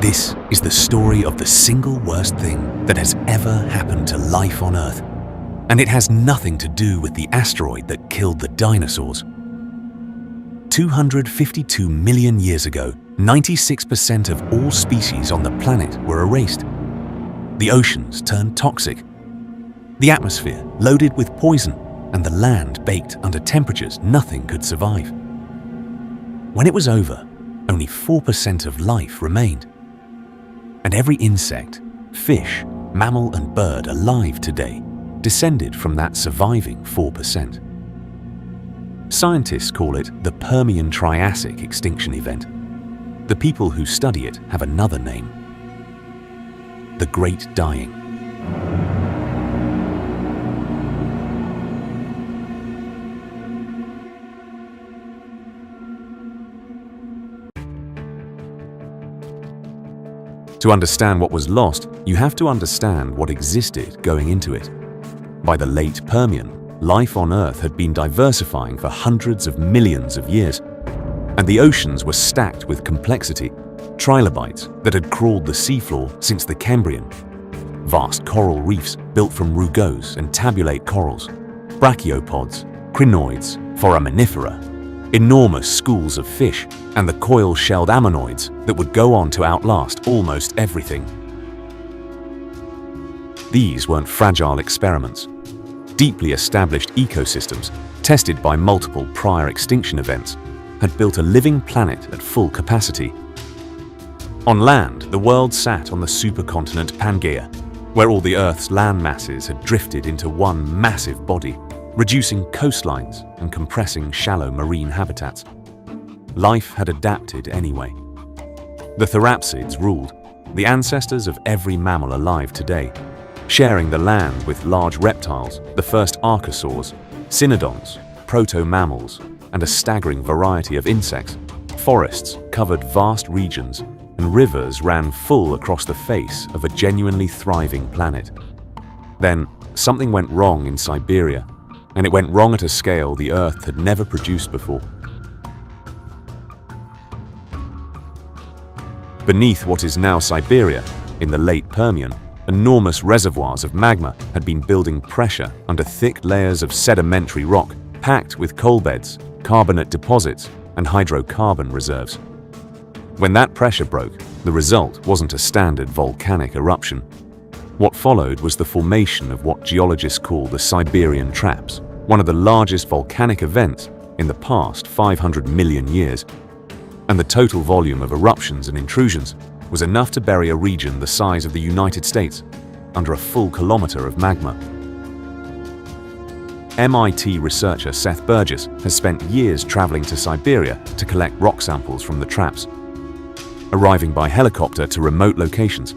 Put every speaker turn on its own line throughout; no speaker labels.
This is the story of the single worst thing that has ever happened to life on Earth. And it has nothing to do with the asteroid that killed the dinosaurs. 252 million years ago, 96% of all species on the planet were erased. The oceans turned toxic. The atmosphere loaded with poison, and the land baked under temperatures nothing could survive. When it was over, only 4% of life remained. And every insect, fish, mammal and bird alive today descended from that surviving 4%. Scientists call it the Permian-Triassic extinction event. The people who study it have another name: the Great Dying. To understand what was lost, you have to understand what existed going into it. By the late Permian, life on Earth had been diversifying for hundreds of millions of years, and the oceans were stacked with complexity, trilobites that had crawled the seafloor since the Cambrian, vast coral reefs built from rugose and tabulate corals, brachiopods, crinoids, foraminifera, enormous schools of fish, and the coil-shelled ammonoids that would go on to outlast almost everything. These weren't fragile experiments. Deeply established ecosystems, tested by multiple prior extinction events, had built a living planet at full capacity. On land, the world sat on the supercontinent Pangaea, where all the Earth's land masses had drifted into one massive body, reducing coastlines and compressing shallow marine habitats. Life had adapted anyway. The therapsids ruled, the ancestors of every mammal alive today, sharing the land with large reptiles, the first archosaurs, cynodonts, proto-mammals, and a staggering variety of insects. Forests covered vast regions, and rivers ran full across the face of a genuinely thriving planet. Then, something went wrong in Siberia, and it went wrong at a scale the Earth had never produced before. Beneath what is now Siberia, in the late Permian, enormous reservoirs of magma had been building pressure under thick layers of sedimentary rock packed with coal beds, carbonate deposits, and hydrocarbon reserves. When that pressure broke, the result wasn't a standard volcanic eruption. What followed was the formation of what geologists call the Siberian Traps, one of the largest volcanic events in the past 500 million years. And the total volume of eruptions and intrusions was enough to bury a region the size of the United States under a full kilometer of magma. MIT researcher Seth Burgess has spent years traveling to Siberia to collect rock samples from the traps. Arriving by helicopter to remote locations,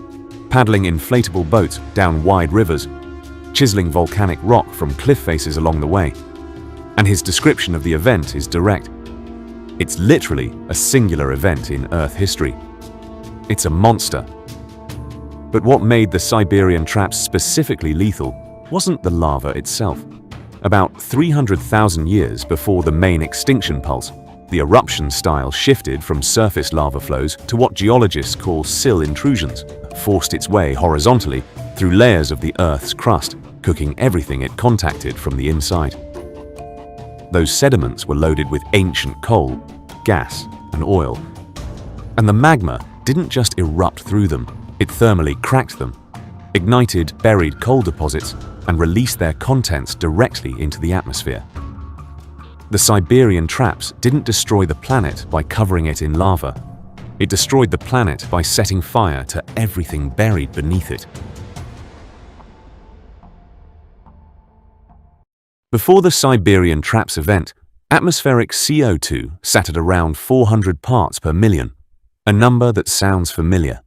paddling inflatable boats down wide rivers, chiseling volcanic rock from cliff faces along the way. And his description of the event is direct. It's literally a singular event in Earth history. It's a monster. But what made the Siberian Traps specifically lethal wasn't the lava itself. About 300,000 years before the main extinction pulse, the eruption style shifted from surface lava flows to what geologists call sill intrusions, forced its way horizontally through layers of the Earth's crust, cooking everything it contacted from the inside. Those sediments were loaded with ancient coal, gas, and oil. And the magma didn't just erupt through them, it thermally cracked them, ignited buried coal deposits, and released their contents directly into the atmosphere. The Siberian Traps didn't destroy the planet by covering it in lava. It destroyed the planet by setting fire to everything buried beneath it. Before the Siberian Traps event, atmospheric CO2 sat at around 400 parts per million, a number that sounds familiar.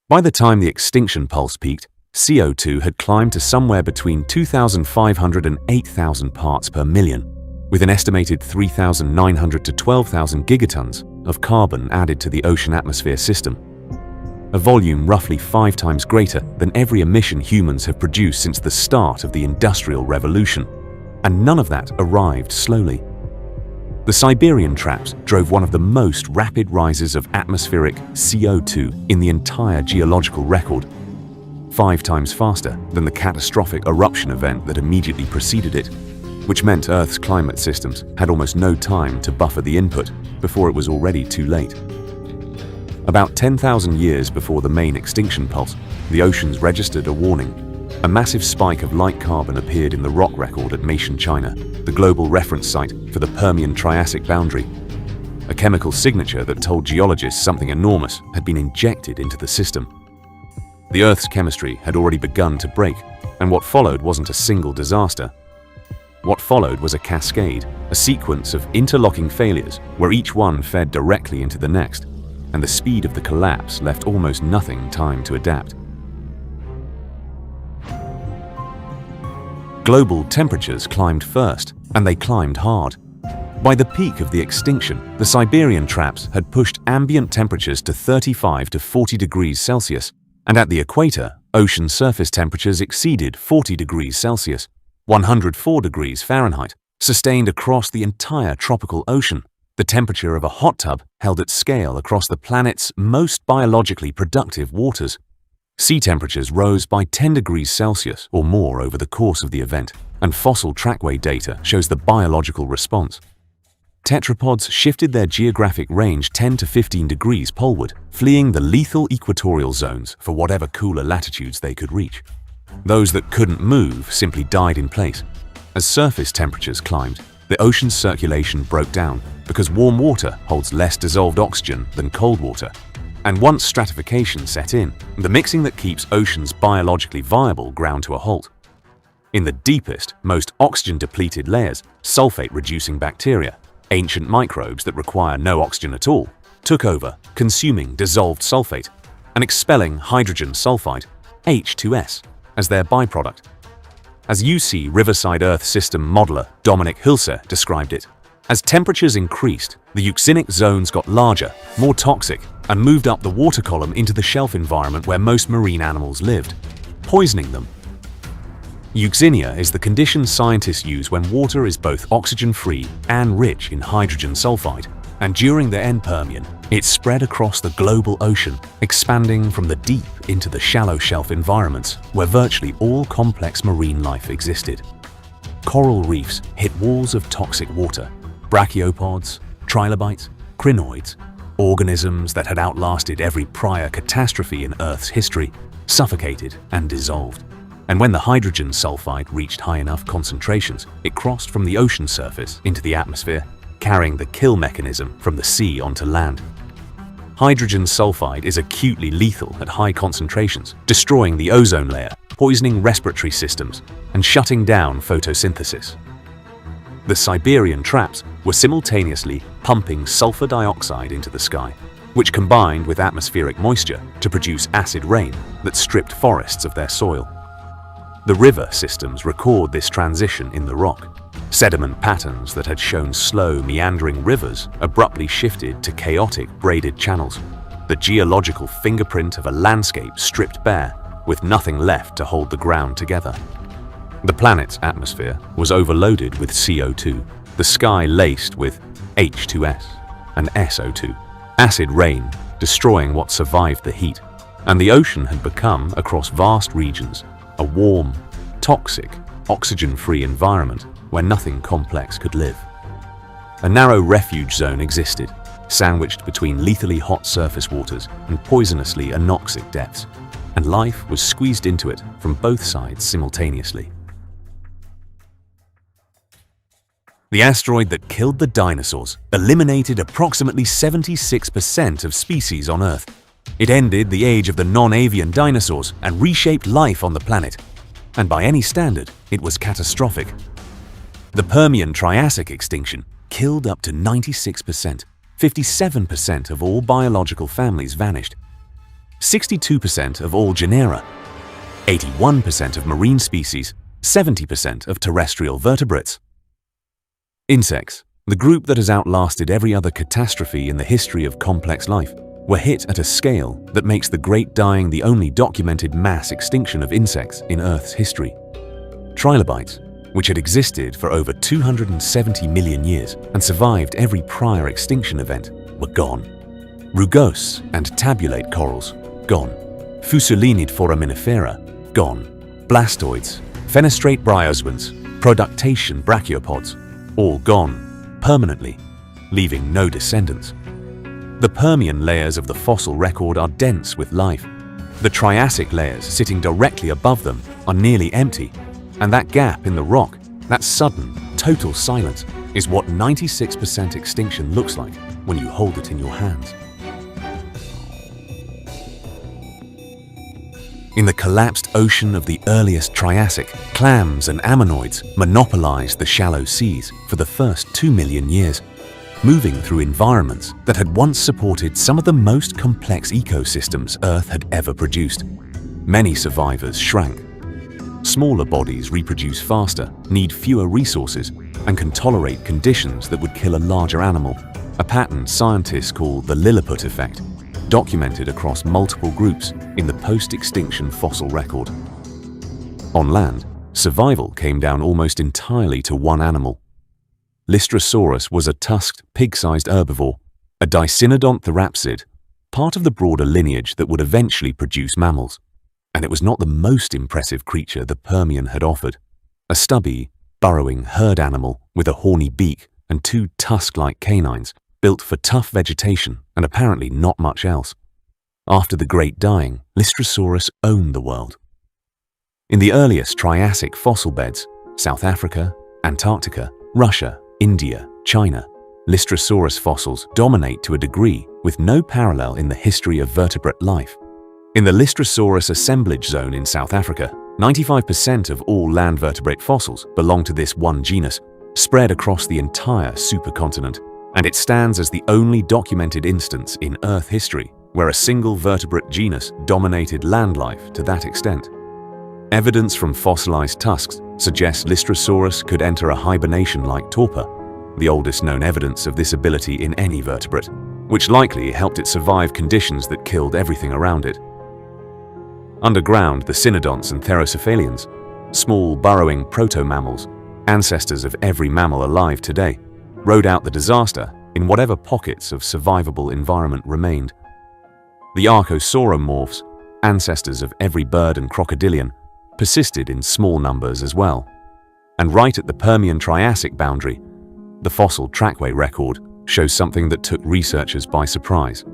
By the time the extinction pulse peaked, CO2 had climbed to somewhere between 2,500 and 8,000 parts per million, with an estimated 3,900 to 12,000 gigatons of carbon added to the ocean atmosphere system, a volume roughly 5 times greater than every emission humans have produced since the start of the Industrial Revolution. And none of that arrived slowly. The Siberian traps drove one of the most rapid rises of atmospheric CO2 in the entire geological record, 5 times faster than the catastrophic eruption event that immediately preceded it, which meant Earth's climate systems had almost no time to buffer the input before it was already too late. About 10,000 years before the main extinction pulse, the oceans registered a warning. A massive spike of light carbon appeared in the rock record at Meishan, China, the global reference site for the Permian-Triassic boundary. A chemical signature that told geologists something enormous had been injected into the system. The Earth's chemistry had already begun to break, and what followed wasn't a single disaster. What followed was a cascade, a sequence of interlocking failures where each one fed directly into the next, and the speed of the collapse left almost nothing time to adapt. Global temperatures climbed first, and they climbed hard. By the peak of the extinction, the Siberian traps had pushed ambient temperatures to 35 to 40 degrees Celsius, and at the equator, ocean surface temperatures exceeded 40 degrees Celsius, 104 degrees Fahrenheit, sustained across the entire tropical ocean, the temperature of a hot tub held at scale across the planet's most biologically productive waters. Sea temperatures rose by 10 degrees Celsius or more over the course of the event, and fossil trackway data shows the biological response. Tetrapods shifted their geographic range 10 to 15 degrees poleward, fleeing the lethal equatorial zones for whatever cooler latitudes they could reach. Those that couldn't move simply died in place. As surface temperatures climbed, the ocean's circulation broke down because warm water holds less dissolved oxygen than cold water. And once stratification set in, the mixing that keeps oceans biologically viable ground to a halt. In the deepest, most oxygen-depleted layers, sulfate-reducing bacteria, ancient microbes that require no oxygen at all, took over, consuming dissolved sulfate and expelling hydrogen sulfide, H2S, as their byproduct. As UC Riverside Earth System modeler Dominic Hilser described it, as temperatures increased, the euxinic zones got larger, more toxic, and moved up the water column into the shelf environment where most marine animals lived, poisoning them. Euxinia is the condition scientists use when water is both oxygen-free and rich in hydrogen sulfide, and during the end Permian, it spread across the global ocean, expanding from the deep into the shallow shelf environments where virtually all complex marine life existed. Coral reefs hit walls of toxic water, brachiopods, trilobites, crinoids, organisms that had outlasted every prior catastrophe in Earth's history, suffocated and dissolved. And when the hydrogen sulfide reached high enough concentrations, it crossed from the ocean surface into the atmosphere, carrying the kill mechanism from the sea onto land. Hydrogen sulfide is acutely lethal at high concentrations, destroying the ozone layer, poisoning respiratory systems, and shutting down photosynthesis. The Siberian traps were simultaneously pumping sulfur dioxide into the sky, which combined with atmospheric moisture to produce acid rain that stripped forests of their soil. The river systems record this transition in the rock. Sediment patterns that had shown slow, meandering rivers abruptly shifted to chaotic, braided channels, the geological fingerprint of a landscape stripped bare, with nothing left to hold the ground together. The planet's atmosphere was overloaded with CO2, the sky laced with H2S and SO2, acid rain destroying what survived the heat, and the ocean had become, across vast regions, a warm, toxic, oxygen-free environment where nothing complex could live. A narrow refuge zone existed, sandwiched between lethally hot surface waters and poisonously anoxic depths, and life was squeezed into it from both sides simultaneously. The asteroid that killed the dinosaurs eliminated approximately 76% of species on Earth. It ended the age of the non-avian dinosaurs and reshaped life on the planet. And by any standard, it was catastrophic. The Permian-Triassic extinction killed up to 96%. 57% of all biological families vanished. 62% of all genera. 81% of marine species. 70% of terrestrial vertebrates. Insects, the group that has outlasted every other catastrophe in the history of complex life, were hit at a scale that makes the Great Dying the only documented mass extinction of insects in Earth's history. Trilobites, which had existed for over 270 million years and survived every prior extinction event, were gone. Rugose and tabulate corals, gone. Fusulinid foraminifera, gone. Blastoids, fenestrate bryozoans, productation brachiopods, all gone, permanently, leaving no descendants. The Permian layers of the fossil record are dense with life. The Triassic layers sitting directly above them are nearly empty, and that gap in the rock, that sudden, total silence, is what 96% extinction looks like when you hold it in your hands. In the collapsed ocean of the earliest Triassic, clams and ammonoids monopolized the shallow seas for the first 2 million years, moving through environments that had once supported some of the most complex ecosystems Earth had ever produced. Many survivors shrank. Smaller bodies reproduce faster, need fewer resources, and can tolerate conditions that would kill a larger animal, a pattern scientists call the Lilliput effect, documented across multiple groups in the post-extinction fossil record. On land, survival came down almost entirely to one animal. Lystrosaurus was a tusked, pig-sized herbivore, a dicynodont therapsid, part of the broader lineage that would eventually produce mammals. And it was not the most impressive creature the Permian had offered. A stubby, burrowing herd animal with a horny beak and 2 tusk-like canines, built for tough vegetation and apparently not much else. After the Great Dying, Lystrosaurus owned the world. In the earliest Triassic fossil beds, South Africa, Antarctica, Russia, India, China, Lystrosaurus fossils dominate to a degree with no parallel in the history of vertebrate life. In the Lystrosaurus assemblage zone in South Africa, 95% of all land vertebrate fossils belong to this one genus, spread across the entire supercontinent, and it stands as the only documented instance in Earth history where a single vertebrate genus dominated land life to that extent. Evidence from fossilized tusks suggests Lystrosaurus could enter a hibernation-like torpor, the oldest known evidence of this ability in any vertebrate, which likely helped it survive conditions that killed everything around it. Underground, the cynodonts and therocephalians, small burrowing proto-mammals, ancestors of every mammal alive today, rode out the disaster in whatever pockets of survivable environment remained. The archosauromorphs, ancestors of every bird and crocodilian, persisted in small numbers as well. And right at the Permian-Triassic boundary, the fossil trackway record shows something that took researchers by surprise.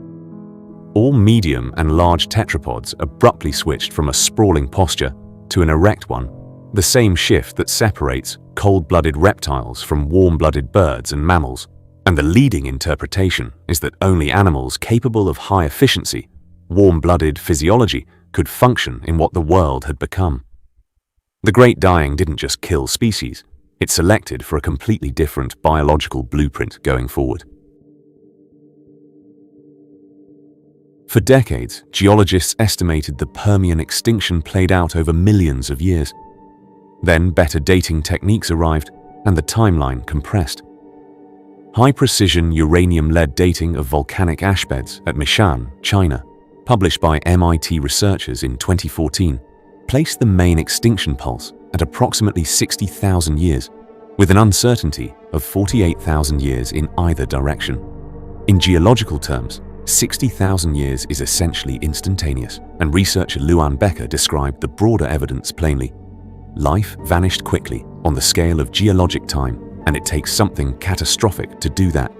All medium and large tetrapods abruptly switched from a sprawling posture to an erect one, the same shift that separates cold-blooded reptiles from warm-blooded birds and mammals. And the leading interpretation is that only animals capable of high efficiency, warm-blooded physiology could function in what the world had become. The Great Dying didn't just kill species, it selected for a completely different biological blueprint going forward. For decades, geologists estimated the Permian extinction played out over millions of years. Then better dating techniques arrived, and the timeline compressed. High-precision uranium-lead dating of volcanic ash beds at Mishan, China, published by MIT researchers in 2014, placed the main extinction pulse at approximately 60,000 years, with an uncertainty of 48,000 years in either direction. In geological terms, 60,000 years is essentially instantaneous, and researcher Luan Becker described the broader evidence plainly. Life vanished quickly on the scale of geologic time, and it takes something catastrophic to do that.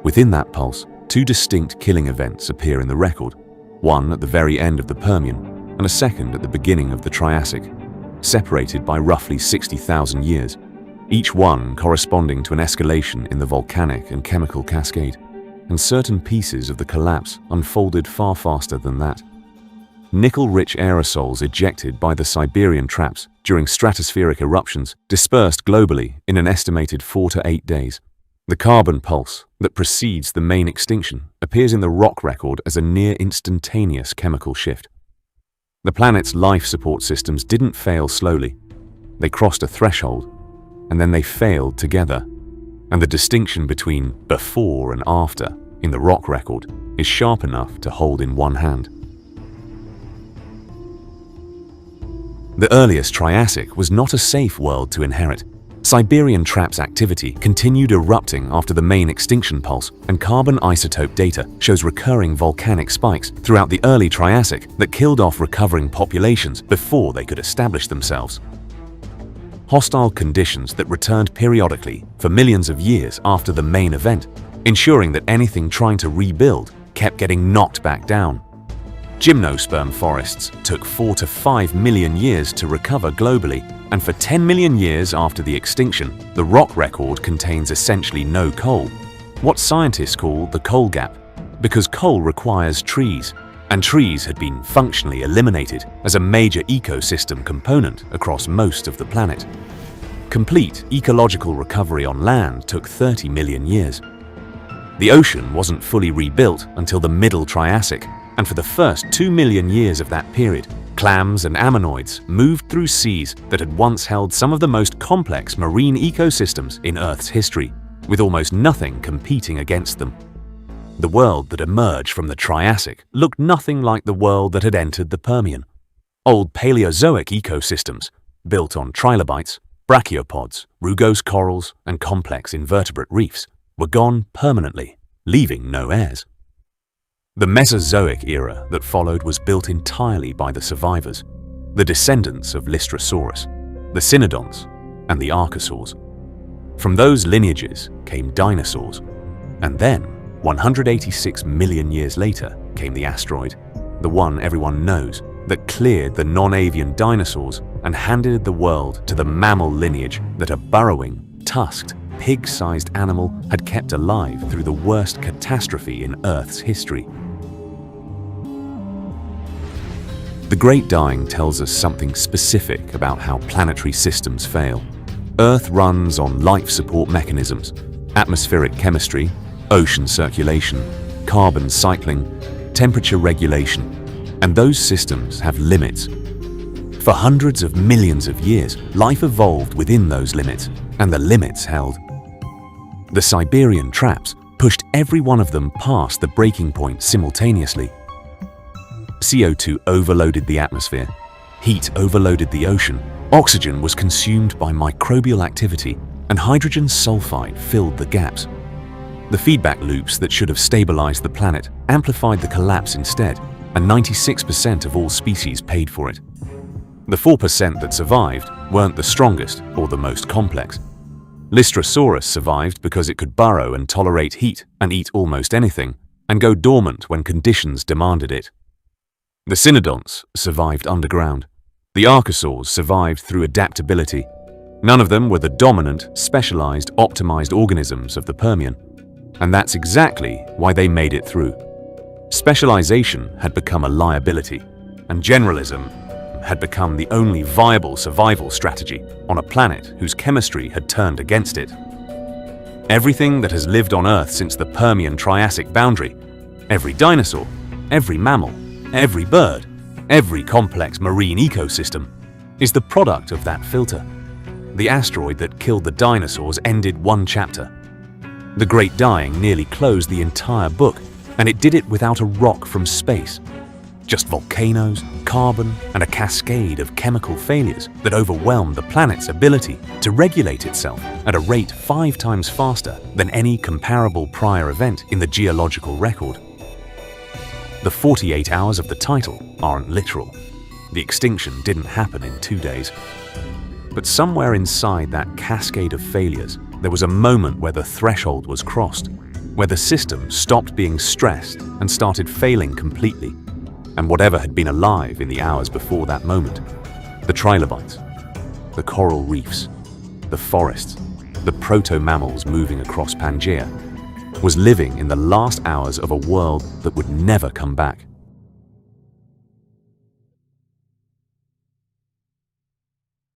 Within that pulse, 2 distinct killing events appear in the record, one at the very end of the Permian, and a second at the beginning of the Triassic, separated by roughly 60,000 years, each one corresponding to an escalation in the volcanic and chemical cascade, and certain pieces of the collapse unfolded far faster than that. Nickel-rich aerosols ejected by the Siberian traps during stratospheric eruptions dispersed globally in an estimated 4 to 8 days. The carbon pulse that precedes the main extinction appears in the rock record as a near-instantaneous chemical shift. The planet's life support systems didn't fail slowly. They crossed a threshold, and then they failed together. And the distinction between before and after in the rock record is sharp enough to hold in one hand. The earliest Triassic was not a safe world to inherit. Siberian traps activity continued erupting after the main extinction pulse, and carbon isotope data shows recurring volcanic spikes throughout the early Triassic that killed off recovering populations before they could establish themselves. Hostile conditions that returned periodically for millions of years after the main event, ensuring that anything trying to rebuild kept getting knocked back down. Gymnosperm forests took 4 to 5 million years to recover globally, and for 10 million years after the extinction, the rock record contains essentially no coal, what scientists call the coal gap, because coal requires trees, and trees had been functionally eliminated as a major ecosystem component across most of the planet. Complete ecological recovery on land took 30 million years. The ocean wasn't fully rebuilt until the Middle Triassic, and for the first 2 million years of that period, clams and ammonoids moved through seas that had once held some of the most complex marine ecosystems in Earth's history, with almost nothing competing against them. The world that emerged from the Triassic looked nothing like the world that had entered the Permian. Old Paleozoic ecosystems, built on trilobites, brachiopods, rugose corals, and complex invertebrate reefs, were gone permanently, leaving no heirs. The Mesozoic era that followed was built entirely by the survivors, the descendants of Lystrosaurus, the cynodonts, and the archosaurs. From those lineages came dinosaurs, and then, 186 million years later, came the asteroid, the one everyone knows, that cleared the non-avian dinosaurs and handed the world to the mammal lineage that a burrowing, tusked, pig-sized animal had kept alive through the worst catastrophe in Earth's history. The Great Dying tells us something specific about how planetary systems fail. Earth runs on life support mechanisms, atmospheric chemistry, ocean circulation, carbon cycling, temperature regulation, and those systems have limits. For hundreds of millions of years, life evolved within those limits, and the limits held. The Siberian traps pushed every one of them past the breaking point simultaneously. CO2 overloaded the atmosphere, heat overloaded the ocean, oxygen was consumed by microbial activity, and hydrogen sulfide filled the gaps. The feedback loops that should have stabilized the planet amplified the collapse instead, and 96% of all species paid for it. The 4% that survived weren't the strongest or the most complex. Lystrosaurus survived because it could burrow and tolerate heat and eat almost anything, and go dormant when conditions demanded it. The cynodonts survived underground. The archosaurs survived through adaptability. None of them were the dominant, specialized, optimized organisms of the Permian. And that's exactly why they made it through. Specialization had become a liability, and generalism had become the only viable survival strategy on a planet whose chemistry had turned against it. Everything that has lived on Earth since the Permian-Triassic boundary, every dinosaur, every mammal, every bird, every complex marine ecosystem, is the product of that filter. The asteroid that killed the dinosaurs ended one chapter. The Great Dying nearly closed the entire book, and it did it without a rock from space. Just volcanoes, carbon, and a cascade of chemical failures that overwhelmed the planet's ability to regulate itself at a rate 5 times faster than any comparable prior event in the geological record. The 48 hours of the title aren't literal. The extinction didn't happen in 2 days. But somewhere inside that cascade of failures, there was a moment where the threshold was crossed, where the system stopped being stressed and started failing completely. And whatever had been alive in the hours before that moment, the trilobites, the coral reefs, the forests, the proto-mammals moving across Pangaea, was living in the last hours of a world that would never come back.